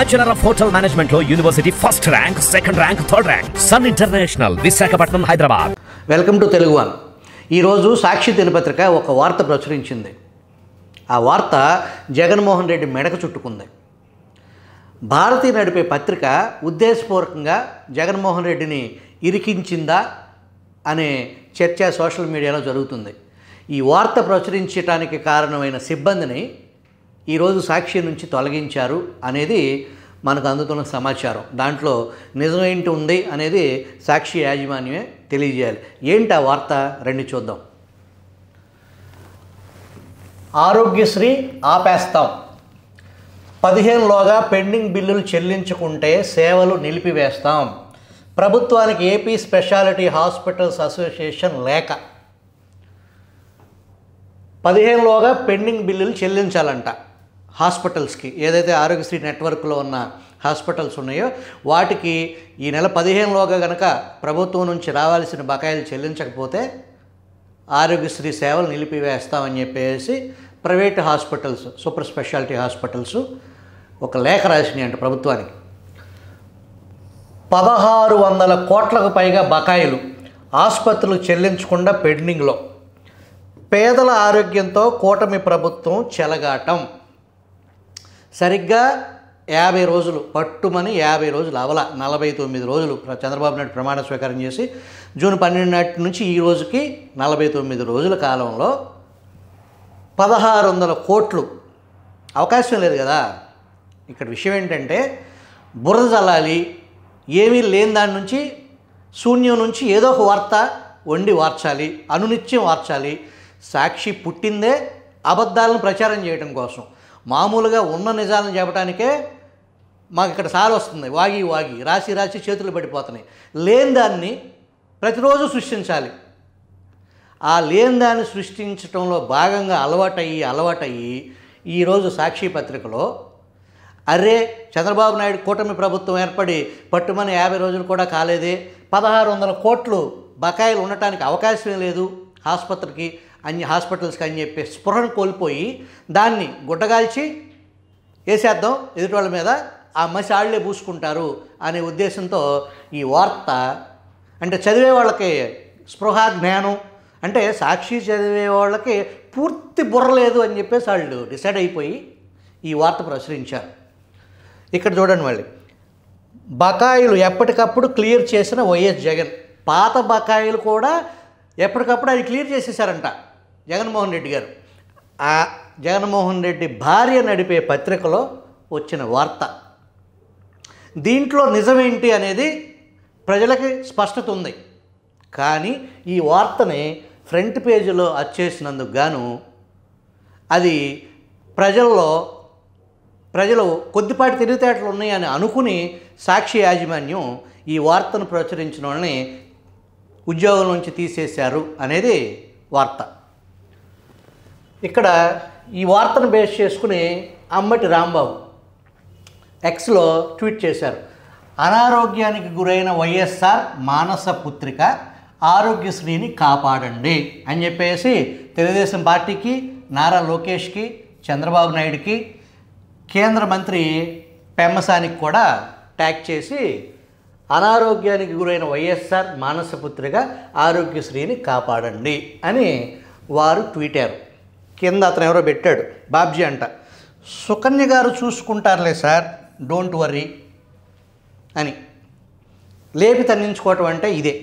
Bachelor of hotel management లో university first rank, second rank, third rank. Sun international, Visakhapatnam, Hyderabad. Welcome to Telugu one. ఈరోజు సాక్షి దినపత్రిక ఒక వార్త ప్రచురించింది. ఆ వార్త జగన్మోహన్ రెడ్డి మెడకు చుట్టుకుంది. భారతి నడిపే పత్రిక ఉద్దేశపూర్వకంగా జగన్మోహన్ రెడ్డిని ఇరికించిందా అనే చర్చ సోషల్ మీడియాలో జరుగుతుంది. ఈ వార్త ప్రచురించడానికి కారణమైన సిబ్బందిని ఈరోజు సాక్షి నుంచి తొలగించారు అనేది మనకు అందుతున్న సమాచారం. దాంట్లో నిజం ఏంటి ఉంది అనేది సాక్షి యాజమాన్యమే తెలియజేయాలి. ఏంటి ఆ వార్త రండి చూద్దాం. ఆరోగ్యశ్రీ ఆపేస్తాం, 15లోగా పెండింగ్ బిల్లులు చెల్లించుకుంటే సేవలు నిలిపివేస్తాం. ప్రభుత్వానికి ఏపీ స్పెషాలిటీ హాస్పిటల్స్ అసోసియేషన్ లేఖ. 15లోగా పెండింగ్ బిల్లులు చెల్లించాలంట హాస్పిటల్స్కి. ఏదైతే ఆరోగ్యశ్రీ నెట్వర్క్లో ఉన్న హాస్పిటల్స్ ఉన్నాయో వాటికి ఈ నెల 15లోగా కనుక ప్రభుత్వం నుంచి రావాల్సిన బకాయిలు చెల్లించకపోతే ఆరోగ్యశ్రీ సేవలు నిలిపివేస్తామని చెప్పేసి private hospitals, super speciality hospitals ఒక లేఖ రాసినాయి అంట ప్రభుత్వానికి. 1600 కోట్లకు పైగా బకాయిలు ఆసుపత్రులు చెల్లించకుండా పెండింగ్లో. పేదల ఆరోగ్యంతో కూటమి ప్రభుత్వం చెలగాటం. సరిగ్గా 50 రోజులు పట్టుమని 50 రోజులు అవల 49 రోజులు చంద్రబాబు నాయుడు ప్రమాణ స్వీకారం చేసి జూన్ 12 నాటి నుంచి ఈ రోజుకి 49 రోజుల కాలంలో 1600 కోట్లు అవకాశం లేదు కదా. ఇక్కడ విషయం ఏంటంటే బురద జల్లాలి, ఏమీ లేని దాని నుంచి శూన్యం నుంచి ఏదో ఒక వార్త వండి వార్చాలి, అనునిత్యం వార్చాలి. సాక్షి పుట్టిందే అబద్ధాలను ప్రచారం చేయడం కోసం. మామూలుగా ఉన్న నిజాలను చెప్పడానికే మాకు ఇక్కడ సార్ వస్తుంది, వాగి వాగి రాసి రాసి చేతులు పడిపోతున్నాయి. లేని దాన్ని ప్రతిరోజు సృష్టించాలి. ఆ లేని దాన్ని సృష్టించడంలో భాగంగా అలవాటయ్యి ఈరోజు సాక్షి పత్రికలో అరే చంద్రబాబు నాయుడు కూటమి ప్రభుత్వం ఏర్పడి పట్టుమని 50 రోజులు కూడా కాలేదే, 1600 కోట్లు బకాయిలు ఉండటానికి అవకాశం లేదు ఆసుపత్రికి అన్ని హాస్పిటల్స్కి అని చెప్పి స్పృహను కోల్పోయి దాన్ని గుడ్డగాల్చి వేసేద్దాం ఎదుటి వాళ్ళ మీద, ఆ మసి ఆళ్లే పూసుకుంటారు అనే ఉద్దేశంతో ఈ వార్త. అంటే చదివే వాళ్ళకి స్పృహ జ్ఞానం అంటే సాక్షి చదివే వాళ్ళకి పూర్తి బుర్ర లేదు అని చెప్పేసి వాళ్ళు డిసైడ్ అయిపోయి ఈ వార్త ప్రచురించారు. ఇక్కడ చూడండి మళ్ళీ, బకాయిలు ఎప్పటికప్పుడు క్లియర్ చేసిన వైఎస్ జగన్. పాత బకాయిలు కూడా ఎప్పటికప్పుడు అది క్లియర్ చేసేసారంట జగన్మోహన్ రెడ్డి గారు. ఆ జగన్మోహన్ రెడ్డి భార్య నడిపే పత్రికలో వచ్చిన వార్త. దీంట్లో నిజమేంటి అనేది ప్రజలకి స్పష్టత ఉంది. కానీ ఈ వార్తని ఫ్రంట్ పేజీలో వచ్చేసినందుకు గాను అది ప్రజలు కొద్దిపాటి తెలివితేటలు ఉన్నాయని అనుకుని సాక్షి యాజమాన్యం ఈ వార్తను ప్రచురించిన వాళ్ళని ఉద్యోగం నుంచి తీసేశారు అనేది వార్త. ఇక్కడ ఈ వార్తను బేస్ చేసుకుని అంబటి రాంబాబు ఎక్స్లో ట్వీట్ చేశారు. అనారోగ్యానికి గురైన వైఎస్ఆర్ మానస పుత్రిక ఆరోగ్యశ్రీని కాపాడండి అని చెప్పేసి తెలుగుదేశం పార్టీకి, నారా లోకేష్కి, చంద్రబాబు నాయుడుకి, కేంద్ర మంత్రి పెమ్మసానికి కూడా ట్యాగ్ చేసి అనారోగ్యానికి గురైన వైఎస్ఆర్ మానసపుత్రిక ఆరోగ్యశ్రీని కాపాడండి అని వారు ట్వీటారు. కింద అతను ఎవరో పెట్టాడు, బాబ్జీ అంట, సుకన్య గారు చూసుకుంటారులే సార్, డోంట్ వర్రీ అని. లేపి తన్నించుకోవటం అంటే ఇదే.